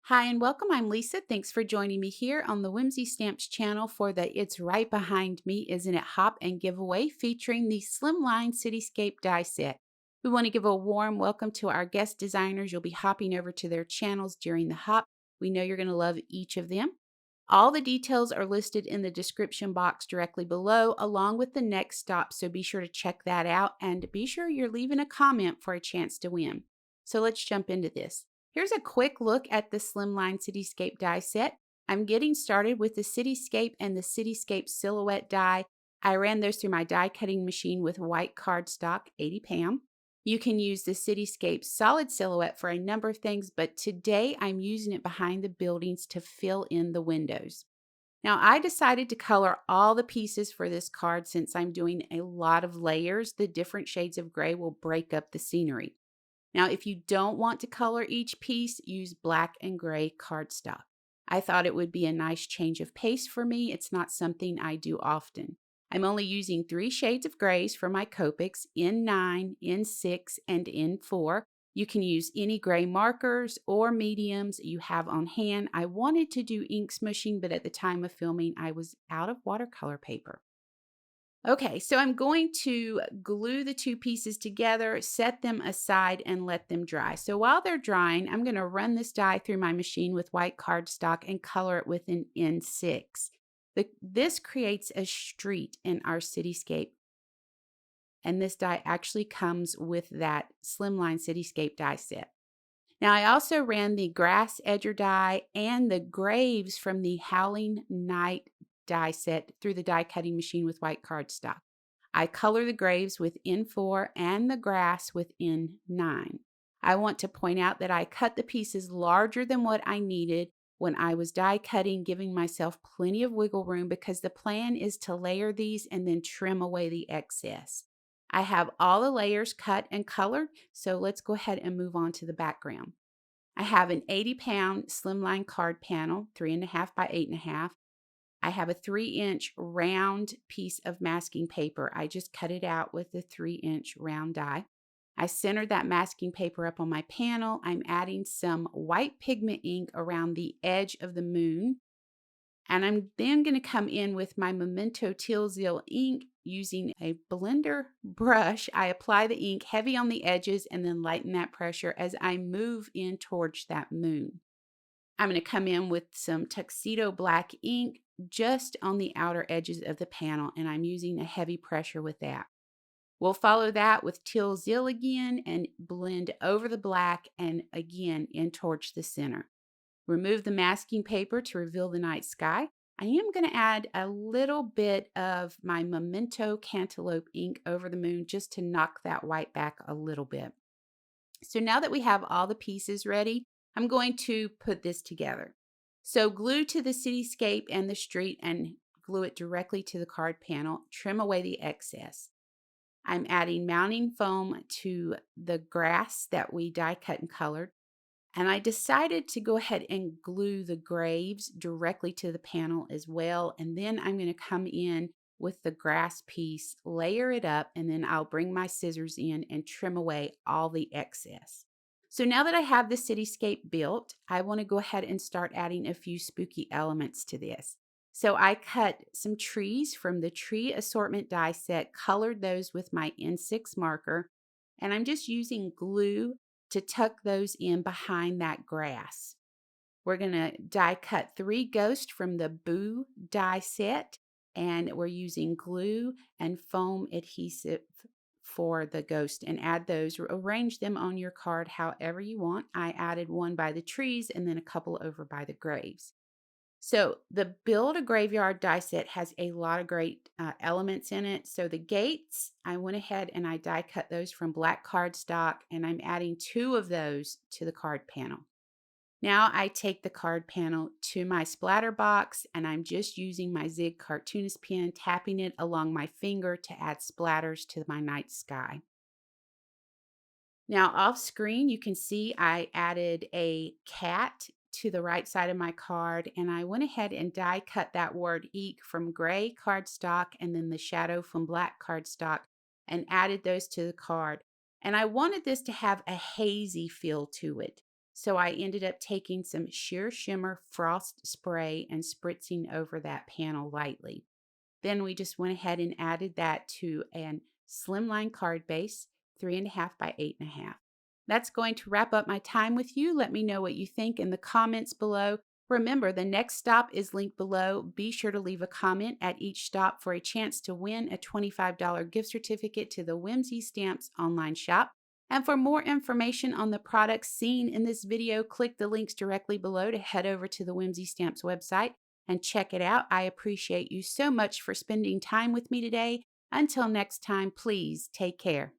Hi and welcome. I'm Lisa. Thanks for joining me here on the Whimsy Stamps channel for the It's Right Behind Me, Isn't It Hop and giveaway featuring the Slimline Cityscape Die Set. We want to give a warm welcome to our guest designers. You'll be hopping over to their channels during the hop. We know you're going to love each of them. All the details are listed in the description box directly below, along with the next stop, so be sure to check that out and be sure you're leaving a comment for a chance to win. So let's jump into this. Here's a quick look at the Slimline Cityscape die set. I'm getting started with the Cityscape and the Cityscape Silhouette die. I ran those through my die cutting machine with white cardstock, 80 pound. You can use the Cityscape Solid Silhouette for a number of things, but today I'm using it behind the buildings to fill in the windows. Now, I decided to color all the pieces for this card since I'm doing a lot of layers. The different shades of gray will break up the scenery. Now, if you don't want to color each piece, use black and gray cardstock. I thought it would be a nice change of pace for me. It's not something I do often. I'm only using 3 shades of grays for my Copics, N9, N6, and N4. You can use any gray markers or mediums you have on hand. I wanted to do ink smushing, but at the time of filming, I was out of watercolor paper. Okay, so I'm going to glue the 2 pieces together, set them aside, and let them dry. So while they're drying, I'm going to run this die through my machine with white cardstock and color it with an N6. This creates a street in our cityscape, and this die actually comes with that Slimline Cityscape die set. Now, I also ran the grass edger die and the graves from the Howling Night die set through the die cutting machine with white cardstock. I color the graves with N4 and the grass with N9. I want to point out that I cut the pieces larger than what I needed when I was die cutting, giving myself plenty of wiggle room because the plan is to layer these and then trim away the excess. I have all the layers cut and colored, so let's go ahead and move on to the background. I have an 80-pound slimline card panel, 3.5 by 8.5. I have a 3-inch round piece of masking paper. I just cut it out with a 3-inch round die. I centered that masking paper up on my panel. I'm adding some white pigment ink around the edge of the moon. And I'm then going to come in with my Memento Teal Zeal ink using a blender brush. I apply the ink heavy on the edges and then lighten that pressure as I move in towards that moon. I'm going to come in with some tuxedo black ink just on the outer edges of the panel, and I'm using a heavy pressure with that. We'll follow that with Teal Zeal again and blend over the black and again in towards the center. Remove the masking paper to reveal the night sky. I am going to add a little bit of my Memento Cantaloupe ink over the moon just to knock that white back a little bit. So now that we have all the pieces ready, I'm going to put this together. So glue to the cityscape and the street and glue it directly to the card panel. Trim away the excess. I'm adding mounting foam to the grass that we die cut and colored. And I decided to go ahead and glue the graves directly to the panel as well. And then I'm going to come in with the grass piece, layer it up, and then I'll bring my scissors in and trim away all the excess. So now that I have the cityscape built, I want to go ahead and start adding a few spooky elements to this. So I cut some trees from the tree assortment die set, colored those with my N6 marker, and I'm just using glue to tuck those in behind that grass. We're going to die cut 3 ghosts from the Boo die set, and we're using glue and foam adhesive for the ghost and add those. Arrange them on your card however you want. I added one by the trees and then a couple over by the graves. So the Build a Graveyard die set has a lot of great elements in it. So the gates, I went ahead and I die cut those from black cardstock, and I'm adding 2 of those to the card panel. Now I take the card panel to my splatter box and I'm just using my Zig cartoonist pen, tapping it along my finger to add splatters to my night sky. Now off screen, you can see I added a cat to the right side of my card, and I went ahead and die cut that word eek from gray cardstock and then the shadow from black cardstock and added those to the card. And I wanted this to have a hazy feel to it. So I ended up taking some sheer shimmer frost spray and spritzing over that panel lightly. Then we just went ahead and added that to an slimline card base, 3.5 by 8.5. That's going to wrap up my time with you. Let me know what you think in the comments below. Remember, the next stop is linked below. Be sure to leave a comment at each stop for a chance to win a $25 gift certificate to the Whimsy Stamps online shop. And for more information on the products seen in this video, click the links directly below to head over to the Whimsy Stamps website and check it out. I appreciate you so much for spending time with me today. Until next time, please take care.